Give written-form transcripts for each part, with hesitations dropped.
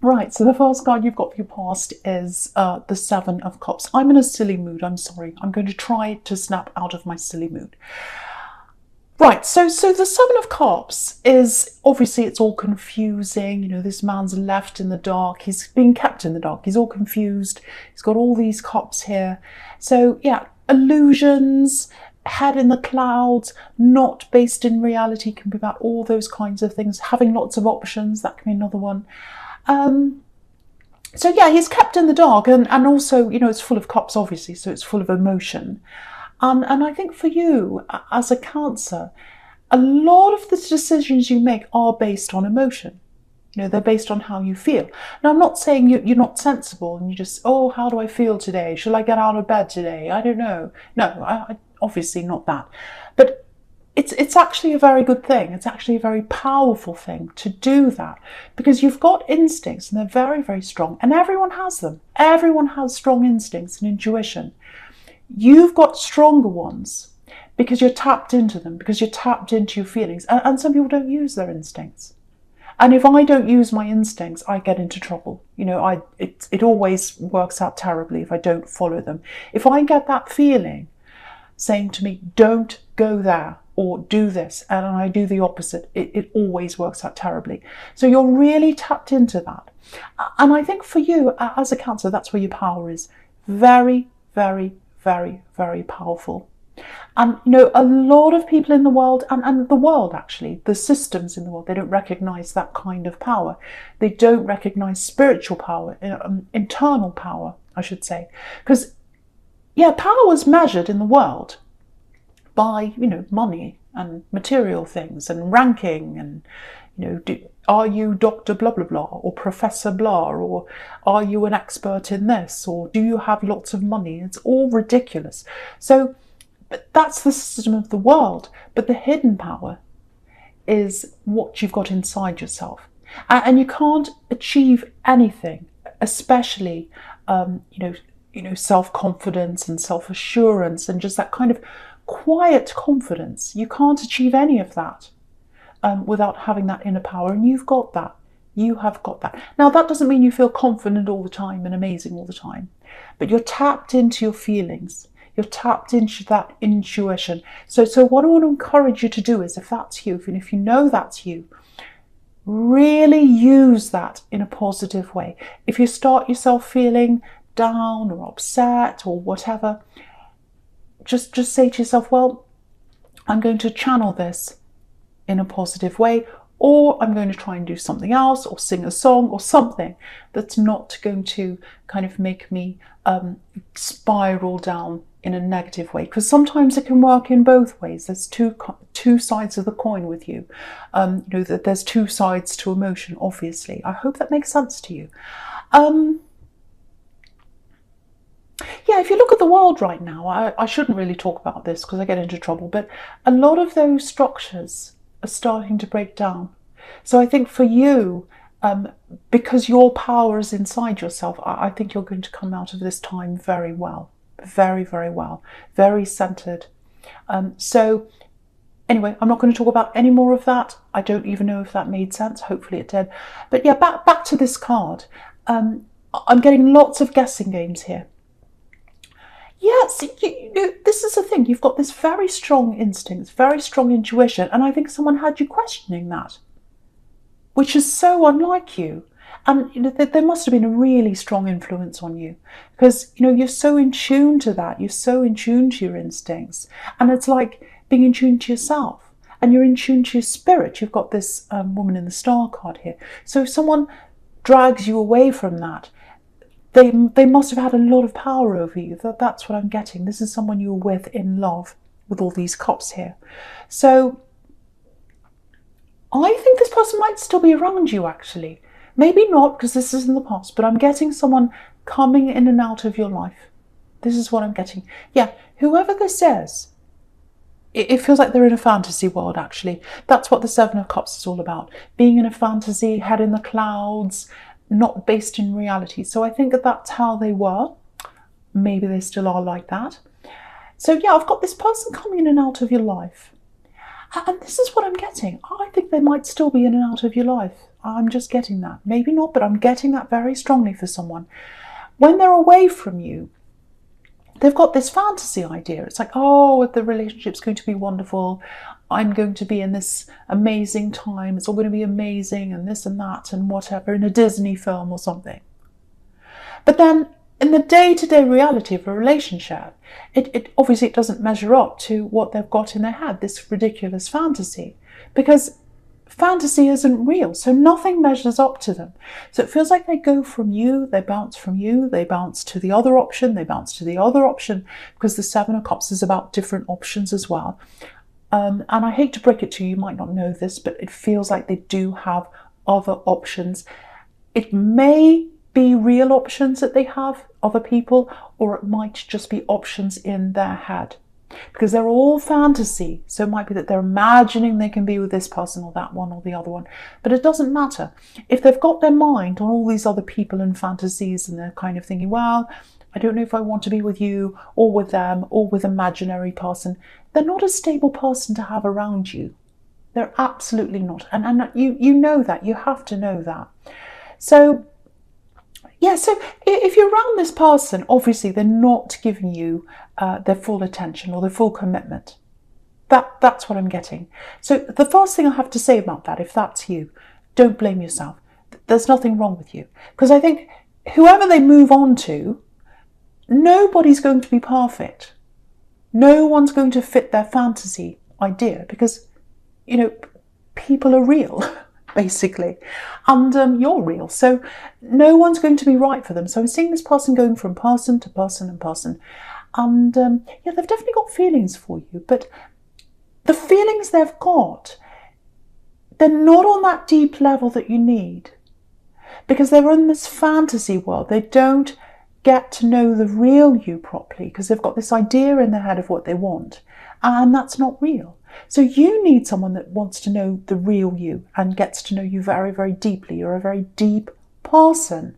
Right, so the first card you've got for your past is the Seven of Cups. I'm in a silly mood, I'm sorry. I'm going to try to snap out of my silly mood. Right, so the Seven of Cups is, obviously it's all confusing. You know, this man's left in the dark. He's being kept in the dark. He's all confused. He's got all these cups here. So yeah, illusions, head in the clouds, not based in reality, can be about all those kinds of things. Having lots of options, that can be another one. So yeah, he's kept in the dark, and also, you know, it's full of cups, obviously, so it's full of emotion. And I think for you, as a Cancer, a lot of the decisions you make are based on emotion. You know, they're based on how you feel. Now, I'm not saying you're not sensible and you just, oh, how do I feel today? Shall I get out of bed today? I don't know. No, obviously not that. But it's actually a very good thing. It's actually a very powerful thing to do that, because you've got instincts and they're very, very strong, and everyone has them. Everyone has strong instincts and intuition. You've got stronger ones because you're tapped into them, because you're tapped into your feelings. And some people don't use their instincts. And if I don't use my instincts, I get into trouble. You know, it always works out terribly if I don't follow them. If I get that feeling saying to me, don't go there or do this, and I do the opposite, it always works out terribly. So you're really tapped into that. And I think for you, as a Cancer, that's where your power is. Very, very, very, very powerful. And you know, a lot of people in the world, and the world actually, the systems in the world, they don't recognize that kind of power. They don't recognize spiritual power, internal power, I should say. Because, yeah, power is measured in the world by, you know, money and material things and ranking and, you know, are you Dr. blah, blah, blah, or Professor blah, or are you an expert in this, or do you have lots of money? It's all ridiculous. So, but that's the system of the world. But the hidden power is what you've got inside yourself. And you can't achieve anything, especially, you know, self-confidence and self-assurance and just that kind of quiet confidence. You can't achieve any of that without having that inner power, and you've got that. You have got that. Now, that doesn't mean you feel confident all the time and amazing all the time, but you're tapped into your feelings. You're tapped into that intuition. So what I want to encourage you to do is, if that's you, and if you know that's you, really use that in a positive way. If you start yourself feeling down or upset or whatever, just say to yourself, well, I'm going to channel this in a positive way, or I'm going to try and do something else, or sing a song or something that's not going to kind of make me spiral down in a negative way. Because sometimes it can work in both ways. There's two sides of the coin with you. You know, that there's two sides to emotion, obviously. I hope that makes sense to you. Yeah, if you look at the world right now, I shouldn't really talk about this because I get into trouble, but a lot of those structures are starting to break down. So I think for you, because your power is inside yourself, I think you're going to come out of this time very well. Very, very well. Very centered. So anyway, I'm not going to talk about any more of that. I don't even know if that made sense. Hopefully it did. But yeah, back to this card. I'm getting lots of guessing games here. Yes, you know, this is the thing. You've got this very strong instinct, very strong intuition, and I think someone had you questioning that, which is so unlike you. And you know, there must have been a really strong influence on you, because you know, you're so in tune to that. You're so in tune to your instincts, and it's like being in tune to yourself, and you're in tune to your spirit. You've got this woman in the star card here. So if someone drags you away from that, they must have had a lot of power over you. That's what I'm getting. This is someone you were with in love, with all these cups here. So I think this person might still be around you, actually. Maybe not, because this is in the past, but I'm getting someone coming in and out of your life. This is what I'm getting. Yeah, whoever this is, it feels like they're in a fantasy world, actually. That's what the Seven of Cups is all about. Being in a fantasy, head in the clouds, not based in reality. So I think that's how they were. Maybe they still are like that. So yeah, I've got this person coming in and out of your life. And this is what I'm getting. I think they might still be in and out of your life. I'm just getting that. Maybe not, but I'm getting that very strongly for someone. When they're away from you, they've got this fantasy idea. It's like, oh, the relationship's going to be wonderful. I'm going to be in this amazing time. It's all going to be amazing and this and that and whatever, in a Disney film or something. But then in the day-to-day reality of a relationship, it obviously doesn't measure up to what they've got in their head, this ridiculous fantasy. Because fantasy isn't real, so nothing measures up to them. So it feels like they go from you, they bounce from you, they bounce to the other option, they bounce to the other option, because the Seven of Cups is about different options as well. And I hate to break it to you, you might not know this, but it feels like they do have other options. It may be real options that they have, other people, or it might just be options in their head. Because they're all fantasy, so it might be that they're imagining they can be with this person or that one or the other one, but it doesn't matter. If they've got their mind on all these other people and fantasies and they're kind of thinking, well, I don't know if I want to be with you or with them or with an imaginary person, they're not a stable person to have around you. They're absolutely not. And you know that. You have to know that. So yeah, so if you're around this person, obviously they're not giving you their full attention or their full commitment. That's what I'm getting. So the first thing I have to say about that, if that's you, don't blame yourself. There's nothing wrong with you. Because I think whoever they move on to, nobody's going to be perfect. No one's going to fit their fantasy idea because, you know, people are real. Basically, and you're real, so no one's going to be right for them. So I'm seeing this person going from person to person and person, and yeah, they've definitely got feelings for you, but the feelings they've got, they're not on that deep level that you need, because they're in this fantasy world. They don't get to know the real you properly because they've got this idea in their head of what they want, and that's not real. So you need someone that wants to know the real you and gets to know you very, very deeply. You're a very deep person.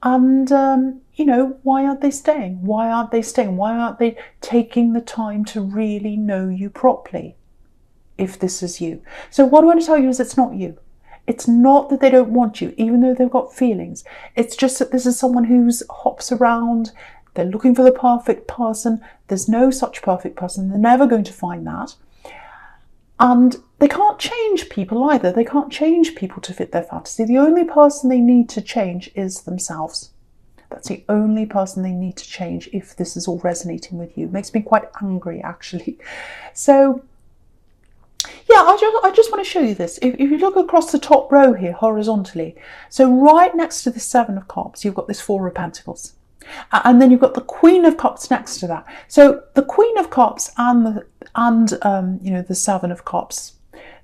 And, you know, why aren't they staying? Why aren't they staying? Why aren't they taking the time to really know you properly, if this is you? So what I want to tell you is it's not you. It's not that they don't want you, even though they've got feelings. It's just that this is someone who's hops around. They're looking for the perfect person. There's no such perfect person. They're never going to find that. And they can't change people either. They can't change people to fit their fantasy. The only person they need to change is themselves. That's the only person they need to change if this is all resonating with you. It makes me quite angry, actually. So, yeah, I just want to show you this. If you look across the top row here, horizontally, so right next to the Seven of Cups, you've got this Four of Pentacles. And then you've got the Queen of Cups next to that. So the Queen of Cups and you know, the Seven of Cups,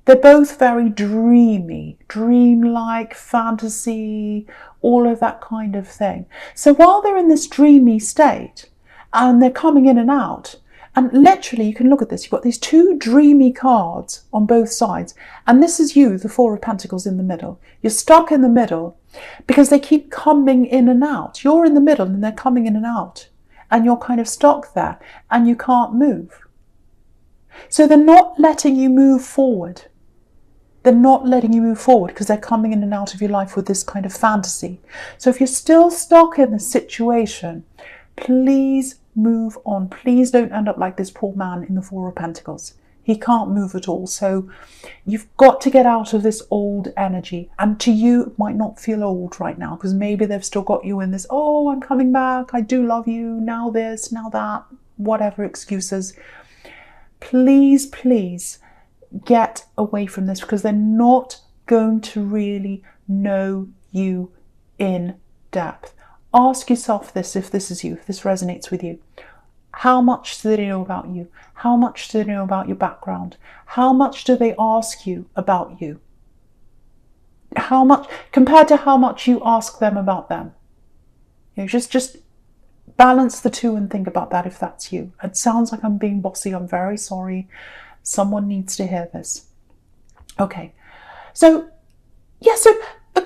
they're both very dreamy, dreamlike, fantasy, all of that kind of thing. So while they're in this dreamy state and they're coming in and out, and literally you can look at this, you've got these two dreamy cards on both sides, and this is you, the Four of Pentacles in the middle. You're stuck in the middle because they keep coming in and out. You're in the middle and they're coming in and out, and you're kind of stuck there and you can't move. So they're not letting you move forward. They're not letting you move forward because they're coming in and out of your life with this kind of fantasy. So if you're still stuck in this situation, please move on. Please don't end up like this poor man in the Four of Pentacles. He can't move at all. So you've got to get out of this old energy. And to you, it might not feel old right now because maybe they've still got you in this, oh, I'm coming back, I do love you, now this, now that, whatever excuses. Please, please get away from this because they're not going to really know you in depth. Ask yourself this, if this is you, if this resonates with you. How much do they know about you? How much do they know about your background? How much do they ask you about you? How much, compared to how much you ask them about them? You know, just balance the two and think about that if that's you. It sounds like I'm being bossy. I'm very sorry. Someone needs to hear this. Okay. So, yeah, so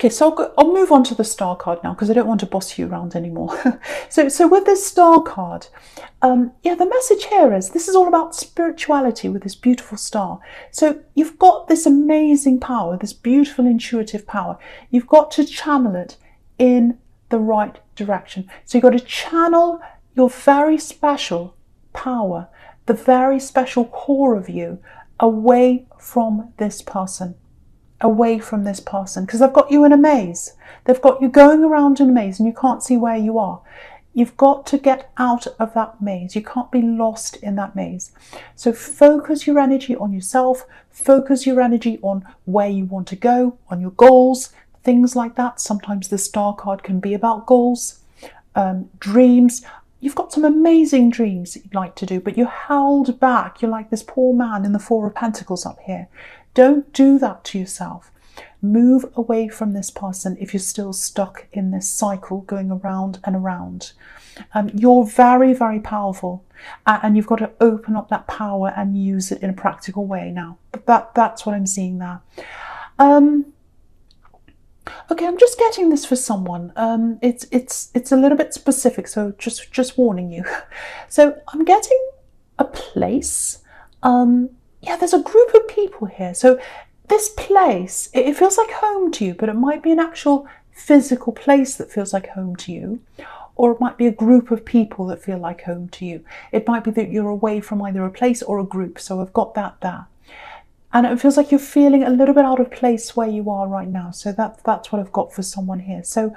Okay, so I'll move on to the star card now because I don't want to boss you around anymore. So with this star card, yeah, the message here is this is all about spirituality with this beautiful star. So you've got this amazing power, this beautiful intuitive power. You've got to channel it in the right direction. So you've got to channel your very special power, the very special core of you, away from this person. Away from this person, because they've got you in a maze. They've got you going around in a maze and you can't see where you are. You've got to get out of that maze. You can't be lost in that maze. So focus your energy on yourself, focus your energy on where you want to go, on your goals, things like that. Sometimes the star card can be about goals, dreams. You've got some amazing dreams that you'd like to do, but you're held back. You're like this poor man in the Four of Pentacles up here. Don't do that to yourself. Move away from this person if you're still stuck in this cycle going around and around. You're very, very powerful, and you've got to open up that power and use it in a practical way now. But that's what I'm seeing there. Okay, I'm just getting this for someone. It's a little bit specific, so just warning you. So I'm getting a place. Yeah, there's a group of people here. So this place, it feels like home to you, but it might be an actual physical place that feels like home to you, or it might be a group of people that feel like home to you. It might be that you're away from either a place or a group. So I've got that there. And it feels like you're feeling a little bit out of place where you are right now. So that's what I've got for someone here. So,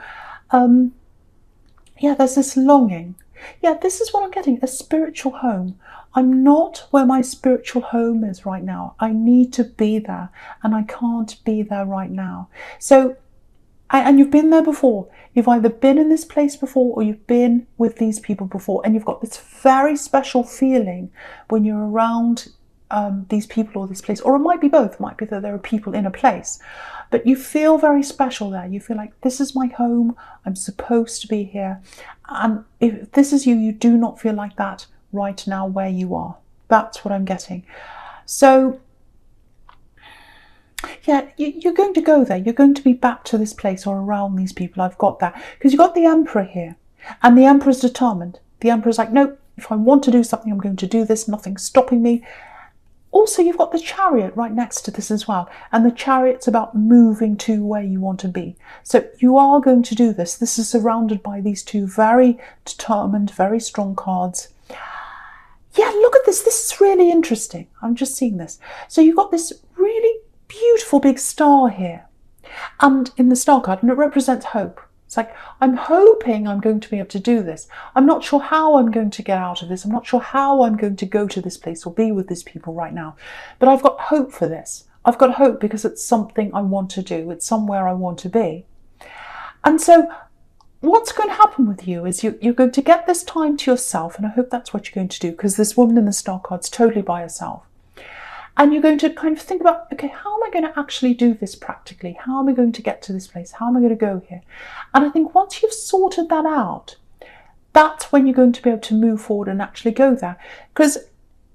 yeah, there's this longing. Yeah, this is what I'm getting, a spiritual home. I'm not where my spiritual home is right now. I need to be there, and I can't be there right now. So, and you've been there before. You've either been in this place before or you've been with these people before, and you've got this very special feeling when you're around these people or this place, or it might be both. It might be that there are people in a place, but you feel very special there. You feel like this is my home. I'm supposed to be here. And if this is you, you do not feel like that right now where you are. That's what I'm getting. So yeah, you're going to go there. You're going to be back to this place or around these people. I've got that. Because you've got the Emperor here. And the Emperor's determined. The Emperor's like, no, if I want to do something, I'm going to do this. Nothing's stopping me. Also, you've got the Chariot right next to this as well. And the Chariot's about moving to where you want to be. So you are going to do this. This is surrounded by these two very determined, very strong cards. Yeah, look at this. This is really interesting. I'm just seeing this. So you've got this really beautiful big star here. And in the star card, and it represents hope. It's like, I'm hoping I'm going to be able to do this. I'm not sure how I'm going to get out of this. I'm not sure how I'm going to go to this place or be with these people right now. But I've got hope for this. I've got hope because it's something I want to do. It's somewhere I want to be. And so what's going to happen with you is you're going to get this time to yourself. And I hope that's what you're going to do, because this woman in the star card's totally by herself. And you're going to kind of think about, okay, how am I going to actually do this practically? How am I going to get to this place? How am I going to go here? And I think once you've sorted that out, that's when you're going to be able to move forward and actually go there. Because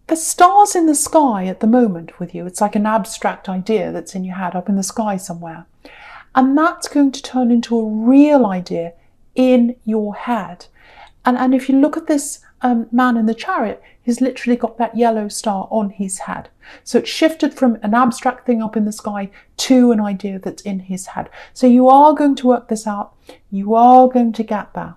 the stars in the sky at the moment with you, it's like an abstract idea that's in your head up in the sky somewhere. And that's going to turn into a real idea in your head. And if you look at this man in the Chariot, he's literally got that yellow star on his head. So it's shifted from an abstract thing up in the sky to an idea that's in his head. So you are going to work this out. You are going to get there.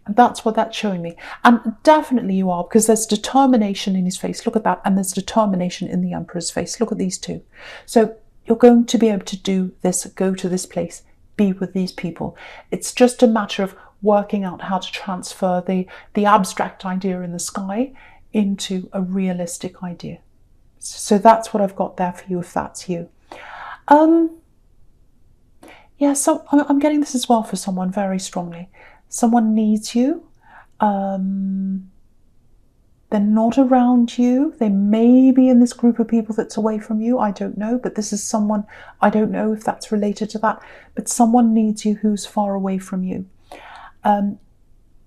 And that's what that's showing me. And definitely you are, because there's determination in his face. Look at that. And there's determination in the Emperor's face. Look at these two. So you're going to be able to do this, go to this place, be with these people. It's just a matter of working out how to transfer the abstract idea in the sky into a realistic idea. So that's what I've got there for you, if that's you. Yeah, so I'm getting this as well for someone very strongly. Someone needs you. They're not around you. They may be in this group of people that's away from you. I don't know, but this is someone, I don't know if that's related to that, but someone needs you who's far away from you.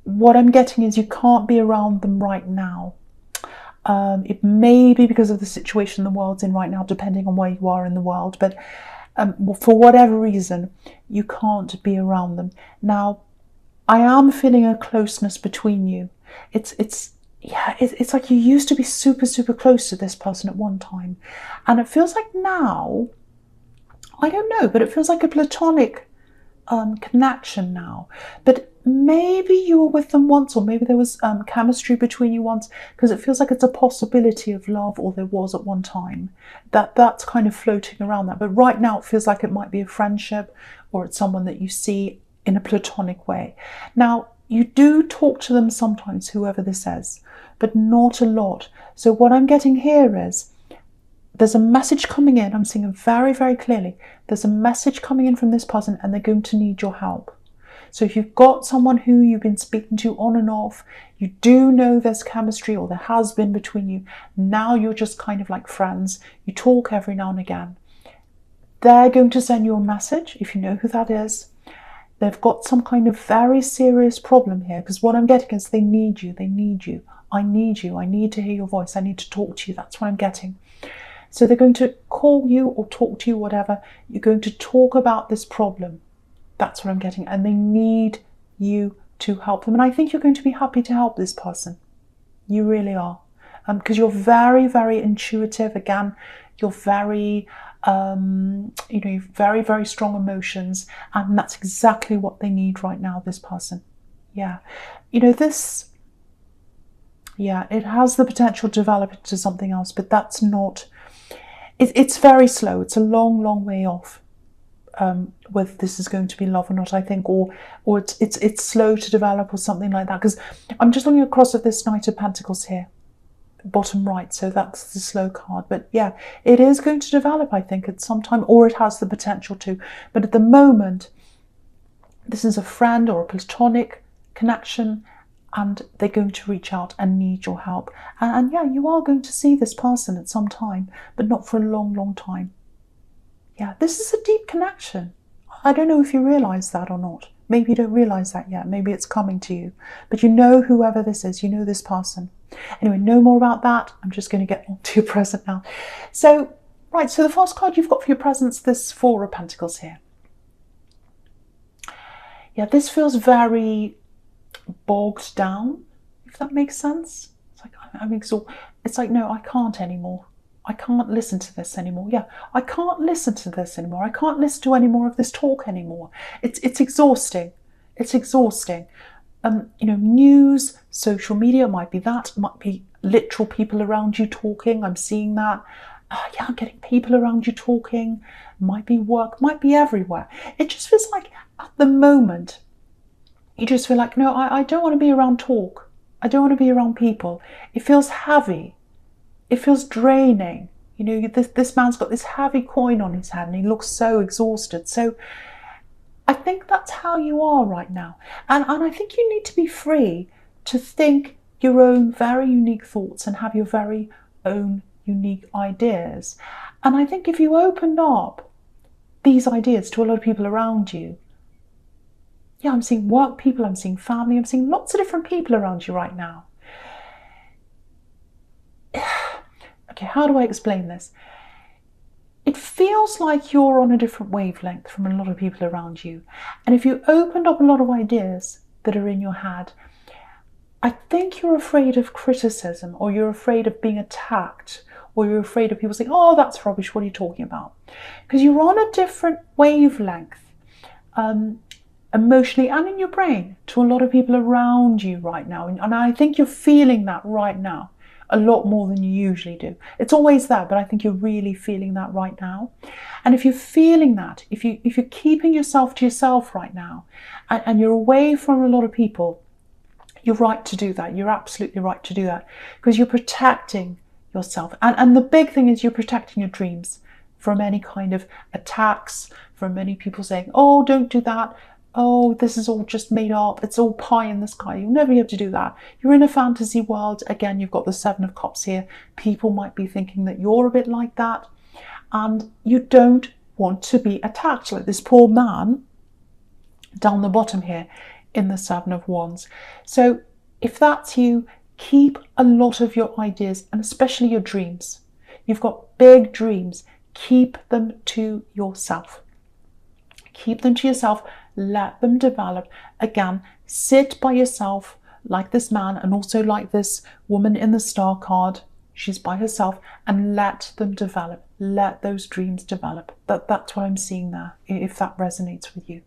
What I'm getting is you can't be around them right now. It may be because of the situation the world's in right now, depending on where you are in the world, but for whatever reason, you can't be around them. Now, I am feeling a closeness between you. It's like you used to be super, super close to this person at one time. And it feels like now, I don't know, but it feels like a platonic connection now. But maybe you were with them once, or maybe there was chemistry between you once, because it feels like it's a possibility of love, or there was at one time. That's kind of floating around that. But right now it feels like it might be a friendship, or it's someone that you see in a platonic way. Now, you do talk to them sometimes, whoever this is, but not a lot. So what I'm getting here is there's a message coming in. I'm seeing it very, very clearly. There's a message coming in from this person, and they're going to need your help. So if you've got someone who you've been speaking to on and off, you do know there's chemistry, or there has been between you. Now you're just kind of like friends. You talk every now and again. They're going to send you a message, if you know who that is. They've got some kind of very serious problem here, because what I'm getting is they need you. They need you. I need you. I need to hear your voice. I need to talk to you. That's what I'm getting. So they're going to call you or talk to you, whatever. You're going to talk about this problem. That's what I'm getting. And they need you to help them. And I think you're going to be happy to help this person. You really are. Because you're very, very intuitive. Again, you're very, you've very, very strong emotions. And that's exactly what they need right now, this person. Yeah. It has the potential to develop into something else, but that's not... It's very slow. It's a long, long way off whether this is going to be love or not, I think, or it's slow to develop or something like that. Because I'm just looking across at this Knight of Pentacles here, bottom right, so that's the slow card. But yeah, it is going to develop, I think, at some time, or it has the potential to. But at the moment, this is a friend or a platonic connection, and they're going to reach out and need your help. And yeah, you are going to see this person at some time, but not for a long, long time. Yeah, this is a deep connection. I don't know if you realise that or not. Maybe you don't realise that yet. Maybe it's coming to you. But you know whoever this is. You know this person. Anyway, no more about that. I'm just going to get on to your present now. So, right, so the first card you've got for your presents, this Four of Pentacles here. Yeah, this feels very bogged down, if that makes sense. It's like, I'm exhausted. It's like, no, I can't anymore. I can't listen to this anymore. Yeah, I can't listen to this anymore. I can't listen to any more of this talk anymore. It's exhausting. It's exhausting. News, social media, might be that, might be literal people around you talking. I'm seeing that. Yeah, I'm getting people around you talking. Might be work, might be everywhere. It just feels like at the moment, you just feel like, no, I don't want to be around talk. I don't want to be around people. It feels heavy. It feels draining. This man's got this heavy coin on his head and he looks so exhausted. So I think that's how you are right now. And I think you need to be free to think your own very unique thoughts and have your very own unique ideas. And I think if you opened up these ideas to a lot of people around you, yeah, I'm seeing work people, I'm seeing family, I'm seeing lots of different people around you right now. Okay, how do I explain this? It feels like you're on a different wavelength from a lot of people around you. And if you opened up a lot of ideas that are in your head, I think you're afraid of criticism, or you're afraid of being attacked, or you're afraid of people saying, oh, that's rubbish, what are you talking about? Because you're on a different wavelength, emotionally and in your brain, to a lot of people around you right now. And I think you're feeling that right now a lot more than you usually do. It's always there, but I think you're really feeling that right now. And if you're feeling that, if you're keeping yourself to yourself right now, and you're away from a lot of people, you're right to do that. You're absolutely right to do that, because you're protecting yourself. And the big thing is you're protecting your dreams from any kind of attacks, from many people saying, oh, don't do that. Oh, this is all just made up. It's all pie in the sky. You'll never be able to do that. You're in a fantasy world. Again, you've got the Seven of Cups here. People might be thinking that you're a bit like that. And you don't want to be attacked like this poor man down the bottom here in the Seven of Wands. So if that's you, keep a lot of your ideas, and especially your dreams. You've got big dreams. Keep them to yourself. Keep them to yourself. Let them develop. Again, sit by yourself like this man and also like this woman in the star card. She's by herself, and let them develop. Let those dreams develop. That's what I'm seeing there, if that resonates with you.